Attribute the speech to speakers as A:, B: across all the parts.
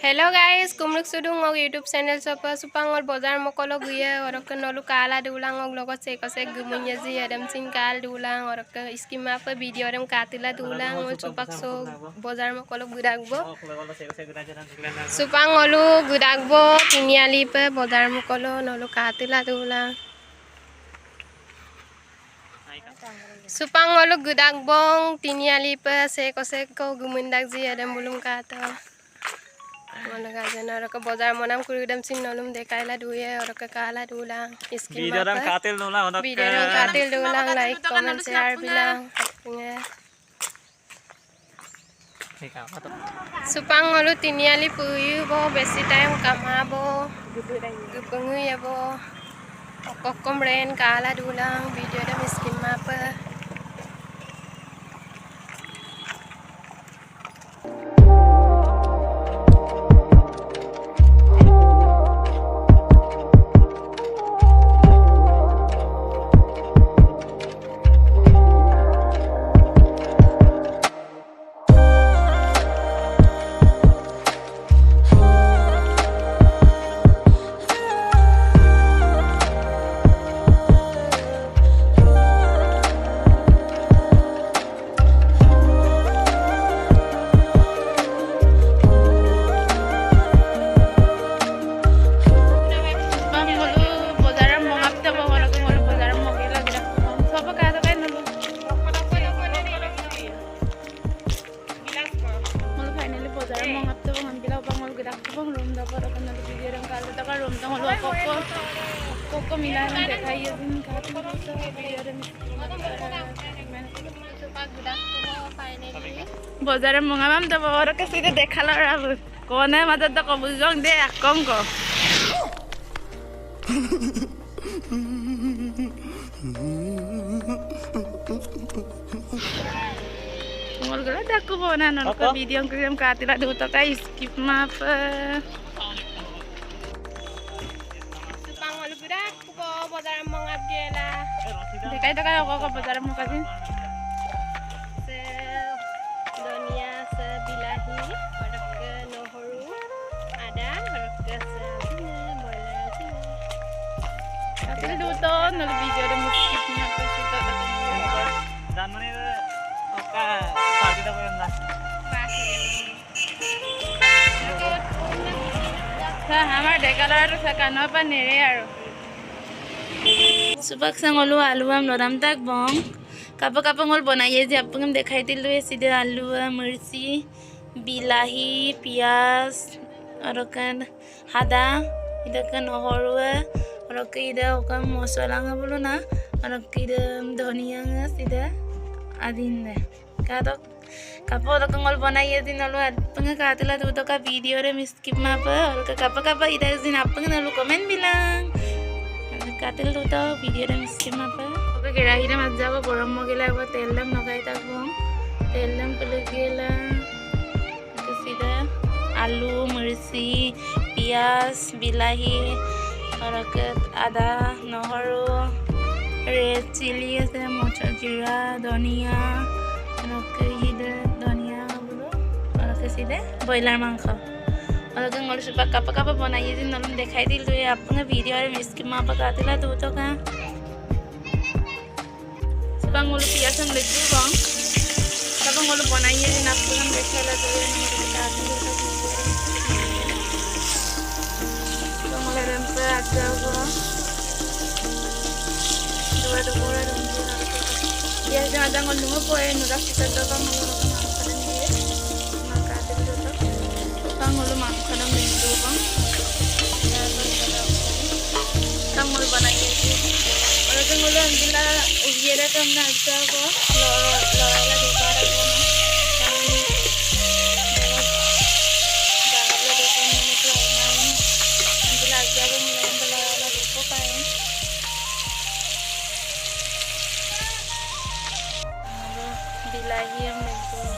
A: Hello guys, kumruk sudung og YouTube channel sopa supangol bazar mokolo guya orok nolu kala dulang og logot se kose gumunya ji adam sin kal dulang orok skima pa video ram katila dulang ol supak so bazar mokolo gudagbo supangolu gudagbo tiniali pa bazar mokolo nolu katila dulang supangolu gudagbong tiniali pa se kose ko gumundag ji adam bulung kata mana gajan orang ke bazar manam kurudam sin nolum dekaila duye orang ke kala dulang iskim
B: video orang katil nulang orang
A: video orang katil dulang like comment share bilang supang ngolu tiniali puyu bo besi time kamabo gupengu ya bo kokom ren kala dulang video dam iskim apa Koko milaran dekhaiye din khati bazar mongam to bor ke side dekhalo ra kone mata to kobujong de akong ko mol gala dakku bona non ko video krim katila du to kai skip map bazar mongap gela dekai to kayo ko bazar mo kasi se dunia se bilahi parak nohoru ada parak se boiler sini tapi duto nol video de skip nya to sito
B: dan mane oka party da koyanda
A: sa hamar dekalar sa kanwa pa nere aro सुबह संगोलू आलू हम लोराम तक बंग कापा कापा ngol बनाइए जे आपको हम दिखाई दिलु है सीधे आलू मिर्ची बिलाही प्याज और कन हादा इधर कन नहरु और के इधर ओका मसाला का बोलो ना और के इधर धनिया सीधे आदि ने का तो कापा तो ngol बनाइए दिन लो आपको कातला तो का वीडियो रे स्किप मा पर और कापा कापा इधर दिन आपको लो comment bilang katil tuh video dan skim apa oke kirahi na mazza ko gorom mo gela ko telam nagai takbo telam pele gela kesida alu mirchi pias bilahi orakat ada nohoru red chili ase mocha jira dhania orakat ida dhania bolo orakat sida boiler mangkho और गंगल सुबह cup cup बनाइए दिन नलम दिखाई दिल तो ये आपने video में इसकी माँ पकाते ला तो का सुबह ngolu पियाज हम लेते हैं बंग कब ngolu बनाइए दिन आपको हम देखा ला तो ये नमक डालते हैं तो ngolu रंग अच्छा हुआ dua dua rंग ये जहाँ जहाँ ngolu में कोई नुरा kita तो का ngolu ngolu makan minggu bang, ngolu बनाइए और तो ngolu अंदर उगेरा कम ना अच्छा को लोरा दिखा रहा है ना जागल देखो मैंने तो अंदर अच्छा को अंदर लोरा देखो पाए बिलाही हम देखो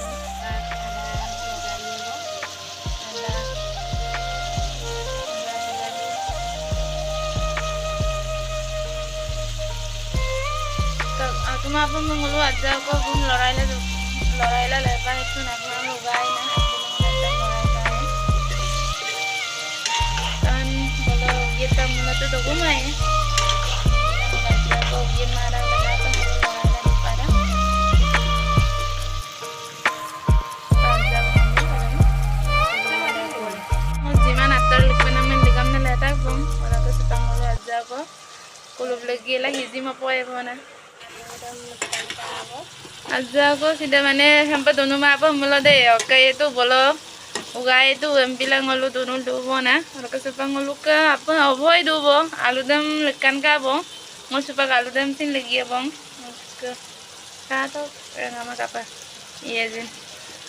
A: Cuma apa mengulu aja kok pun lorai lah lepas itu nak pulang lugai nah to kumay. Ako yung marang lahat ng para. Jiman atar likpa naman ligam na letak bong. Wala ko sa pangulo adja ko. Kulub lagi lah hizi mapoy po na. Adja ko sida mane sampai dono mapa mulo de. Okay itu bolo. Ugai itu bilang ngolu tunul dubo na. Wala ko sa pangulo ka apa avoy dubo. Aludam lekan ka bong. Ngol supak aludam sin lagi bong. Kato nama kapa. Iya jin.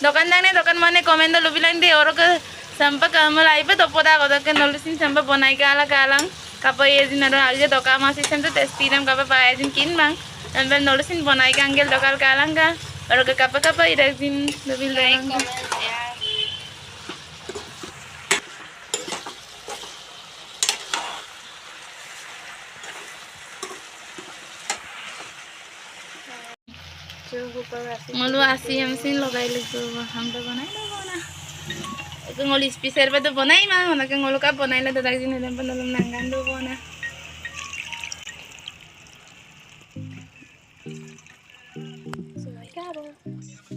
A: Dokan dang ne dokan mane komen dulu bilang deh orang ke sampai kamu lah ibu topo dah kau dokan nulisin sampai bonai kalang kapa iya jin ada aja dokan masih sampai tes tiram kapa payah jin kin bang sampai nulisin bonai kanggel dokal kalang ka orang ke kapa iya jin lebih lang ngolu asim sin logai lagi sampai bonai dah bona ngolu spesial pada bonai mah mana ngolu ka bonai lah dadak jin dan pendolong nangan do bona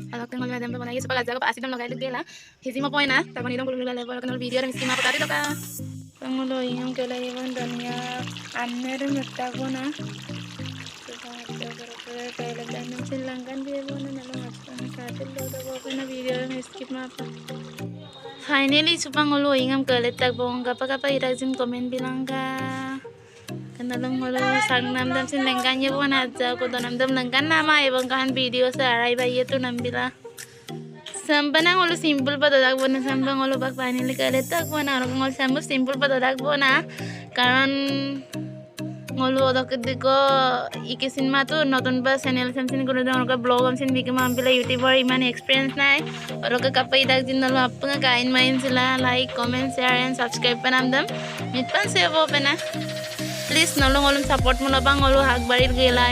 A: kalau kan ngolu dan bonai sepala jaga asim logai lagi lah hisi mau poin na takon idong ngolu level kan video dan skema patari to ka ngolu ingam kela ibang dania amner metta bona kayak dan silangkan dia bona nalang aspan satil do na video dan skip mapa finally supang ngulu ingam keletak bong kapa irajin komen bilang ka kanalang ngulu sang namdam sin lengkanya bon aja ko namdam lengkan nama ibang kahan video sa arai bayi tu nambila sampana ngulu simple pa dadak bon sampang ngulu bak finally keletak bon aro ngulu sambu simple pa dadak bona karon ngolu odok diko ikisin ma tu notun ba channel samsin gulo dong ka blog amsin bikam ambila youtuber iman experience nai oro ka kapai dak din nalo apanga kain main sila like comment share and subscribe panamdam mitpan save opena please nolong olum support mo na bang ngolu hak baril gila